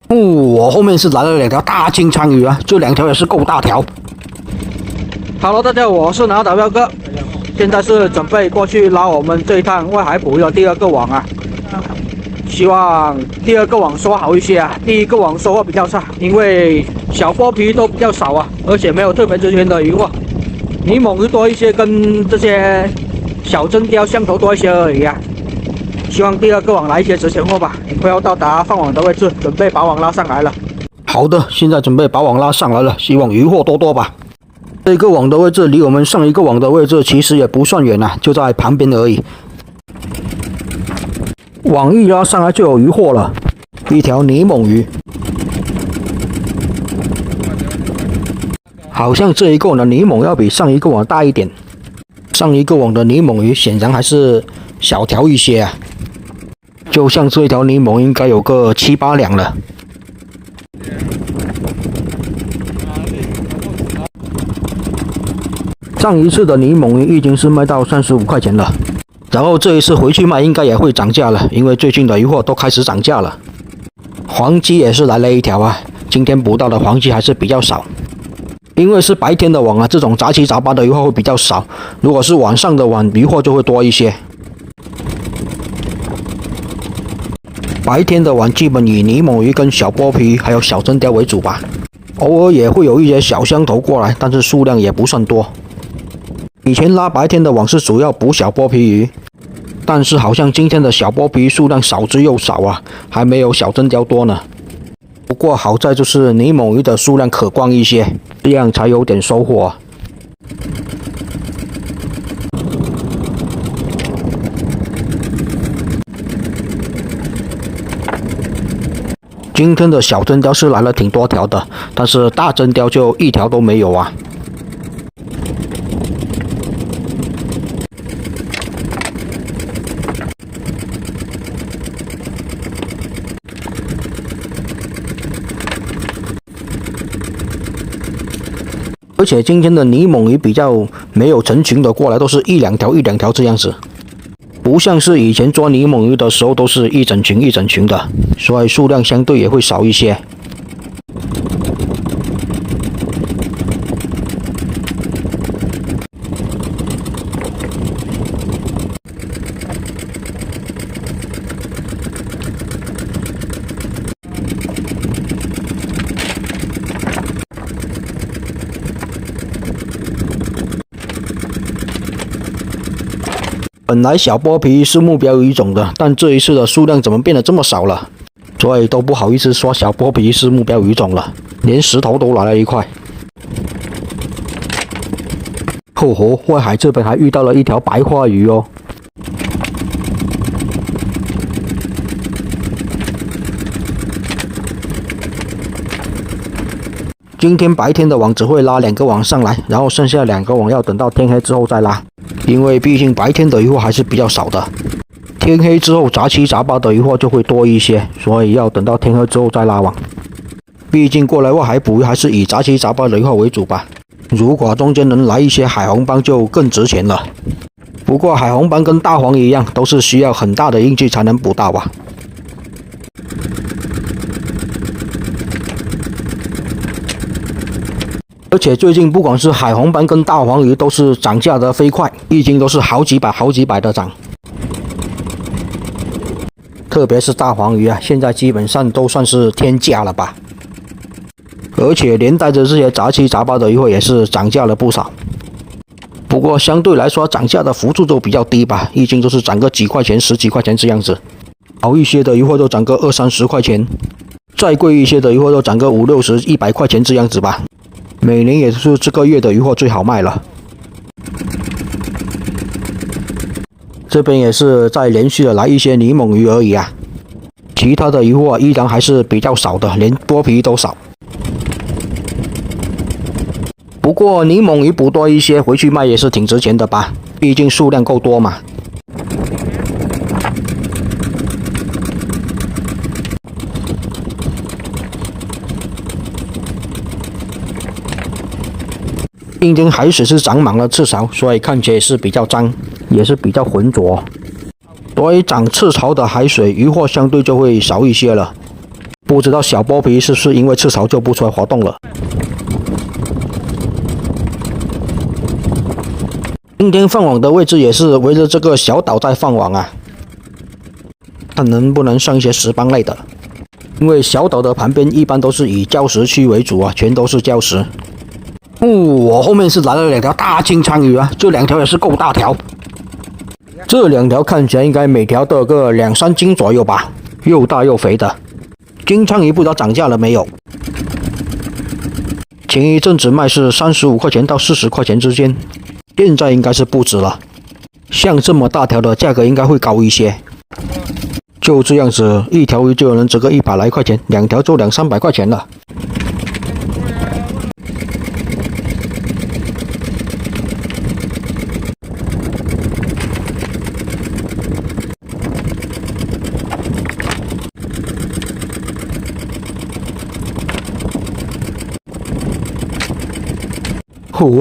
我后面是来了2条大金枪鱼啊，这2条也是够大条。Hello， 大家好，我是拿导镖哥，现在是准备过去拉我们这一趟外海捕鱼的第2个网啊。希望第2个网收好一些啊，第1个网收获比较差，因为小剥皮都比较少啊，而且没有特别值钱的鱼货，泥猛鱼多一些，跟这些小真鲷、象头多一些而已啊。希望第2个网来一些值钱货吧。快要到达放网的位置，准备把网拉上来了。好的，现在准备把网拉上来了，希望鱼货多多吧。这个网的位置离我们上一个网的位置其实也不算远啊，就在旁边而已。网一拉上来就有鱼货了，一条泥猛鱼。好像这一个网的泥猛要比上一个网大一点，上一个网的泥猛鱼显然还是小条一些啊。就像这一条泥猛应该有个7、8两了。上一次的泥猛鱼已经是卖到35块钱了，然后这一次回去卖应该也会涨价了，因为最近的鱼货都开始涨价了。黄鲫也是来了一条啊，今天捕到的黄鲫还是比较少，因为是白天的网啊，这种杂七杂八的鱼货会比较少，如果是晚上的网，鱼货就会多一些。白天的网基本以泥猛鱼跟小剥皮还有小真鲷为主吧，偶尔也会有一些小香头过来，但是数量也不算多。以前拉白天的网是主要捕小剥皮鱼，但是好像今天的小剥皮数量少之又少啊，还没有小真鲷多呢。不过好在就是泥猛鱼的数量可观一些，这样才有点收获啊。今天的小真鲷是来了挺多条的，但是大真鲷就1条都没有啊。而且今天的泥猛鱼比较没有成群的过来，都是1、2条、1、2条这样子，不像是以前抓泥猛鱼的时候都是一整群一整群的，所以数量相对也会少一些。本来小剥皮是目标鱼种的，但这一次的数量怎么变得这么少了？所以都不好意思说小剥皮是目标鱼种了，连石头都来了一块。后湖外海这边还遇到了一条白花鱼哦。今天白天的网只会拉2个网上来，然后剩下2个网要等到天黑之后再拉。因为毕竟白天的鱼货还是比较少的，天黑之后杂七杂八的鱼货就会多一些，所以要等到天黑之后再拉网。毕竟过来外海捕鱼还是以杂七杂八的鱼货为主吧，如果中间能来一些海红斑就更值钱了。不过海红斑跟大黄一样，都是需要很大的运气才能捕到啊。而且最近不管是海红斑跟大黄鱼都是涨价的飞快，已经都是好几百的涨。特别是大黄鱼啊，现在基本上都算是天价了吧。而且连带着这些杂七杂八的鱼货也是涨价了不少。不过相对来说涨价的幅度就比较低吧，已经都是涨个几块钱、10几块钱这样子。好一些的鱼货都涨个20、30块钱，再贵一些的鱼货都涨个50、60、100块钱这样子吧。每年也是这个月的鱼货最好卖了。这边也是在连续的来一些泥猛鱼而已啊，其他的鱼货依然还是比较少的，连剥皮都少。不过泥猛鱼捕多一些回去卖也是挺值钱的吧，毕竟数量够多嘛。今天海水是长满了赤潮，所以看起来也是比较脏，也是比较浑浊。所以长赤潮的海水，鱼货相对就会少一些了。不知道小剥皮是不是因为吃草就不出来活动了。今天放网的位置也是围着这个小岛在放网啊，看能不能上一些石斑类的。因为小岛的旁边一般都是以礁石区为主啊，全都是礁石。我后面是来了2条大金枪鱼啊，这2条也是够大条。这2条看起来应该每条都有个2、3斤左右吧，又大又肥的。金枪鱼不知道涨价了没有？前一阵子卖是35块钱到40块钱之间，现在应该是不止了。像这么大条的价格应该会高一些。就这样子，一条鱼就能值个100来块钱，2条就200、300块钱了。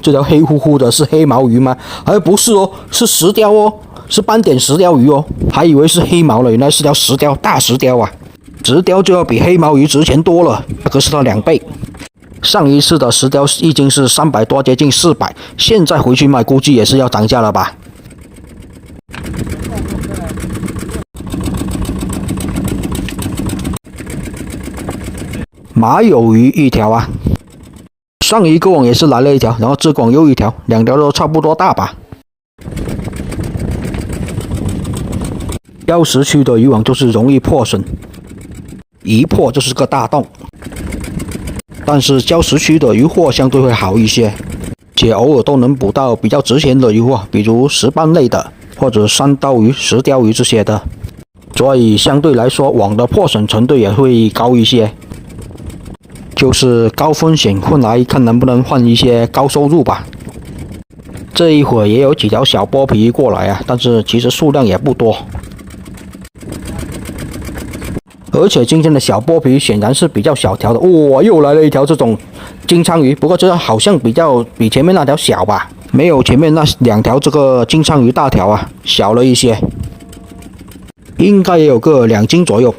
这条黑乎乎的是黑毛鱼吗？不是哦，是石雕哦，是斑点石雕鱼哦，还以为是黑毛了，原来是条石雕，大石雕啊！石雕就要比黑毛鱼值钱多了，价格是它2倍。上一次的石雕已经是300多，接近400，现在回去卖估计也是要涨价了吧？马友鱼1条啊。上一个网也是来了1条，然后这个网又1条，2条都差不多大吧。礁石区的渔网就是容易破损，一破就是个大洞。但是礁石区的渔获相对会好一些，且偶尔都能捕到比较值钱的渔获，比如石斑类的，或者山刀鱼、石鲷鱼这些的，所以相对来说网的破损程度也会高一些。就是高风险混来看能不能换一些高收入吧。这一会儿也有几条小剥皮过来啊，但是其实数量也不多。而且今天的小剥皮显然是比较小条的，又来了1条这种金枪鱼，不过这好像比前面那条小吧，没有前面那2条这个金枪鱼大条啊，小了一些，应该也有个2斤左右。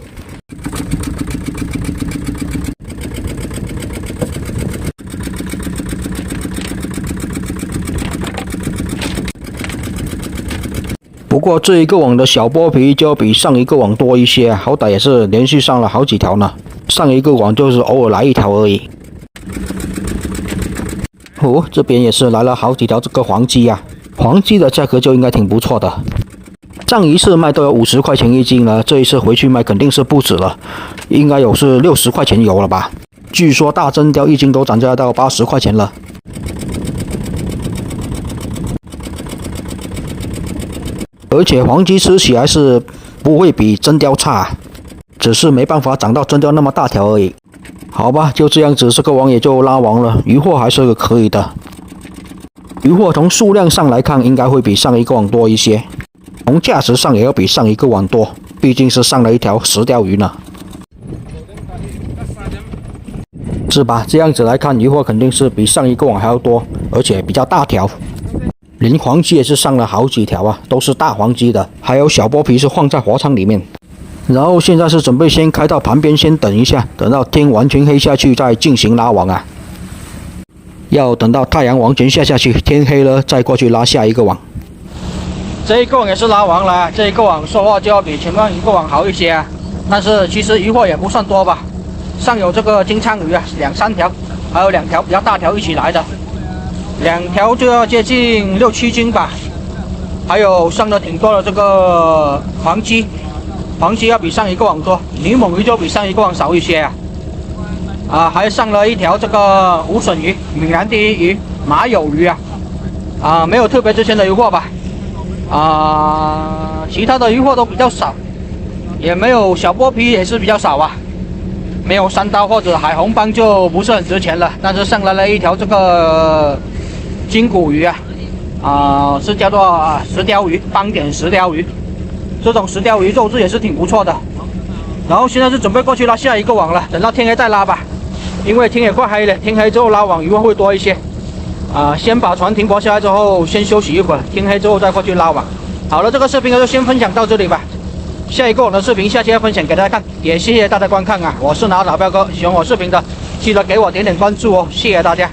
不过这一个网的小剥皮就要比上一个网多一些，好歹也是连续上了好几条呢。上一个网就是偶尔来1条而已。这边也是来了好几条这个黄鲫啊，黄鲫的价格就应该挺不错的。上一次卖都有50块钱1斤了，这一次回去卖肯定是不止了，应该有是60块钱有了吧？据说大真鲷1斤都涨价到80块钱了。而且黄鲫吃起来是不会比真鲷差，只是没办法长到真鲷那么大条而已。好吧，就这样子，这个网也就拉完了，渔获还是可以的。渔获从数量上来看，应该会比上一个网多一些，从价值上也要比上一个网多，毕竟是上了1条石鲷鱼呢，是吧？这样子来看，渔获肯定是比上一个网还要多，而且比较大条。连黄鲫也是上了好几条啊，都是大黄鲫的，还有小剥皮是放在活场里面。然后现在是准备先开到旁边先等一下，等到天完全黑下去再进行拉网啊。要等到太阳完全下去，天黑了再过去拉下一个网。这一个网也是拉完了，这一个网收获就要比前面一个网好一些啊，但是其实渔获也不算多吧。上有这个金枪鱼啊，2、3条，还有2条比较大条一起来的。2条就要接近6、7斤吧，还有上的挺多的这个黄鲫，黄鲫要比上一个网多，泥猛鱼就比上一个网少一些啊。还上了1条这个无笋鱼、闽南第一鱼、马友鱼啊，没有特别值钱的渔获吧，其他的渔获都比较少，也没有小剥皮也是比较少啊，没有山刀或者海红斑就不是很值钱了，但是上来了1条这个金骨鱼是叫做石鲷鱼，斑点石鲷鱼，这种石鲷鱼肉质也是挺不错的。然后现在是准备过去拉下一个网了，等到天黑再拉吧，因为天也快黑了，天黑之后拉网渔获会多一些。先把船停泊下来之后，先休息一会儿，天黑之后再过去拉网。好了，这个视频就先分享到这里吧。下一个网的视频下期要分享给大家看，也谢谢大家观看啊！我是拿导彪哥，喜欢我视频的记得给我点点关注哦，谢谢大家。